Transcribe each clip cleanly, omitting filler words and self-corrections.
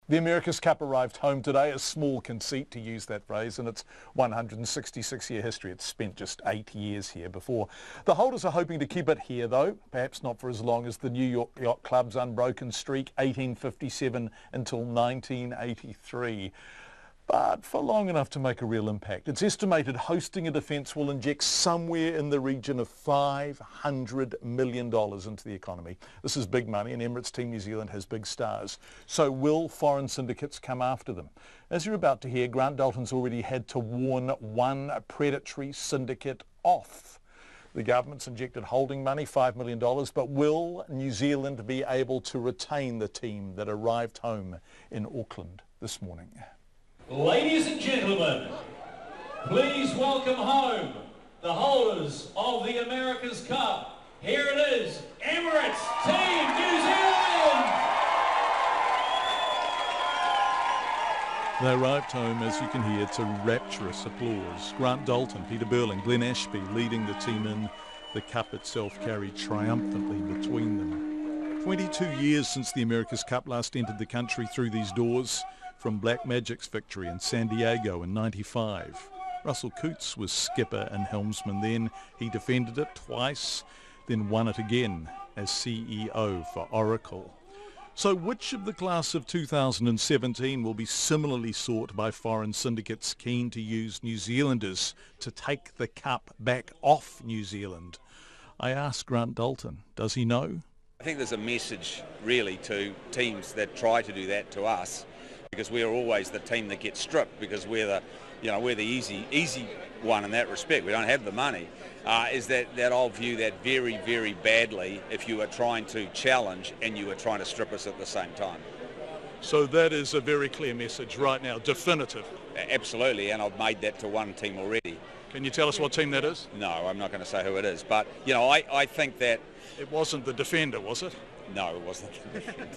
The America's Cup arrived home today, a small conceit to use that phrase, in its 166-year history. It's spent just 8 years here before. The holders are hoping to keep it here, though, perhaps not for as long as the New York Yacht Club's unbroken streak, 1857 until 1983. But for long enough to make a real impact. It's estimated hosting a defence will inject somewhere in the region of $500 million into the economy. This is big money, and Emirates Team New Zealand has big stars. So will foreign syndicates come after them? As you're about to hear, Grant Dalton's already had to warn one predatory syndicate off. The government's injected holding money, $5 million, but will New Zealand be able to retain the team that arrived home in Auckland this morning? Ladies and gentlemen, please welcome home the holders of the America's Cup. Here it is, Emirates Team New Zealand! They arrived home, as you can hear, to rapturous applause. Grant Dalton, Peter Burling, Glenn Ashby leading the team in. The cup itself carried triumphantly between them. 22 years since the America's Cup last entered the country through these doors. From Black Magic's victory in San Diego in '95. Russell Coutts was skipper and helmsman then. He defended it twice, then won it again as CEO for Oracle. So which of the class of 2017 will be similarly sought by foreign syndicates keen to use New Zealanders to take the cup back off New Zealand? I asked Grant Dalton, does he know? I think there's a message really to teams that try to do that to us, because we're always the team that gets stripped because we're the easy one in that respect. We don't have the money. Is that I'll view that very, very badly if you are trying to challenge and you are trying to strip us at the same time. So that is a very clear message right now, definitive. Absolutely, and I've made that to one team already. Can you tell us what team that is? No, I'm not going to say who it is, but I think that... It wasn't the defender, was it? No, it wasn't the defender.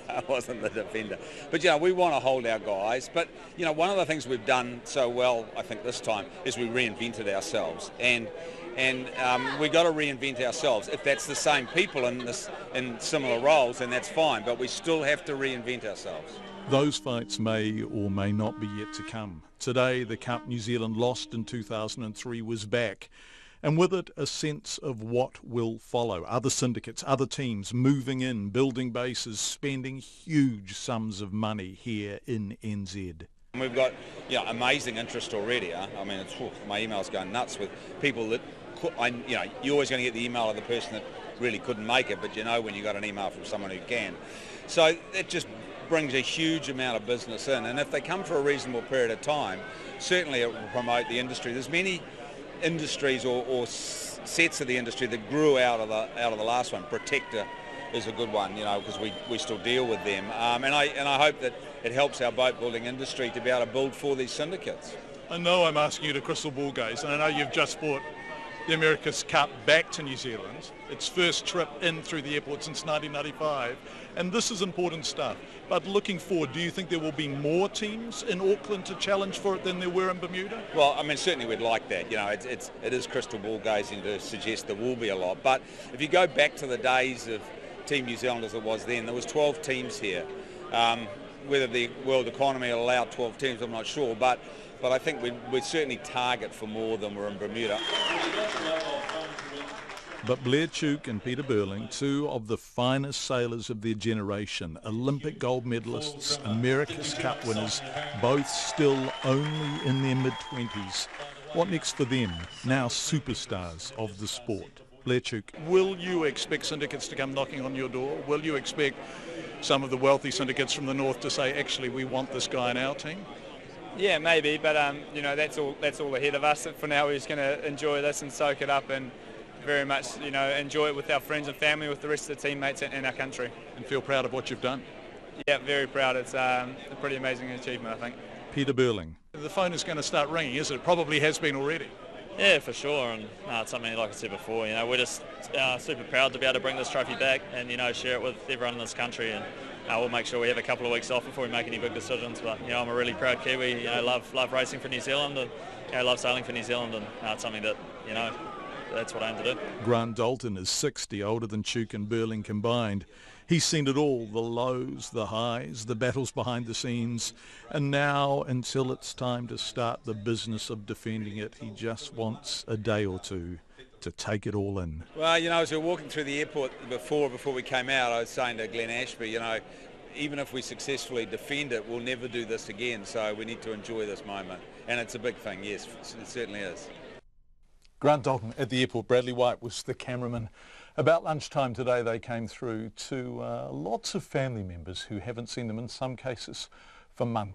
It wasn't the defender. But, we want to hold our guys. But, one of the things we've done so well, I think, this time, is we reinvented ourselves. And we've got to reinvent ourselves. If that's the same people in similar roles, then that's fine. But we still have to reinvent ourselves. Those fights may or may not be yet to come. Today, the Cup New Zealand lost in 2003 was back. And with it, a sense of what will follow. Other syndicates, other teams moving in, building bases, spending huge sums of money here in NZ. We've got amazing interest already. I mean, my email's going nuts with people that, you're always going to get the email of the person that really couldn't make it, but when you got an email from someone who can. So it just brings a huge amount of business in. And if they come for a reasonable period of time, certainly it will promote the industry. There's many industries or sets of the industry that grew out of the last one. Protector is a good one, because we still deal with them, and I hope that it helps our boat building industry to be able to build for these syndicates. I know I'm asking you to crystal ball gaze, and I know you've just brought the America's Cup back to New Zealand, its first trip in through the airport since 1995, and this is important stuff. But looking forward, do you think there will be more teams in Auckland to challenge for it than there were in Bermuda? Well, I mean, certainly we'd like that. It is crystal ball gazing to suggest there will be a lot. But if you go back to the days of Team New Zealand as it was then, there was 12 teams here. Whether the world economy will allow 12 teams, I'm not sure. But I think we'd certainly target for more than we're in Bermuda. But Blair Tuke and Peter Burling, two of the finest sailors of their generation, Olympic gold medalists, America's Cup winners, both still only in their mid-20s. What next for them, now superstars of the sport? Blair Tuke, will you expect syndicates to come knocking on your door? Will you expect some of the wealthy syndicates from the north to say, actually, we want this guy in our team? Yeah, maybe, but that's all ahead of us. For now, we're just going to enjoy this and soak it up and very much, enjoy it with our friends and family, with the rest of the teammates in our country. And feel proud of what you've done? Yeah, very proud. It's a pretty amazing achievement, I think. Peter Burling. The phone is going to start ringing, is it? It probably has been already. Yeah, for sure, and it's something, like I said before, we're just super proud to be able to bring this trophy back and, share it with everyone in this country, and we'll make sure we have a couple of weeks off before we make any big decisions, but, I'm a really proud Kiwi, love racing for New Zealand and, love sailing for New Zealand, and it's something that, that's what I aim to do. Grant Dalton is 60, older than Tuke and Burling combined. He's seen it all, the lows, the highs, the battles behind the scenes, and now, until it's time to start the business of defending it, he just wants a day or two to take it all in. Well, you know, as we were walking through the airport before we came out, I was saying to Glenn Ashby, you know, even if we successfully defend it, we'll never do this again, so we need to enjoy this moment. And it's a big thing, yes, it certainly is. Grant Dalton at the airport. Bradley White was the cameraman. About lunchtime today they came through to lots of family members who haven't seen them in some cases for months.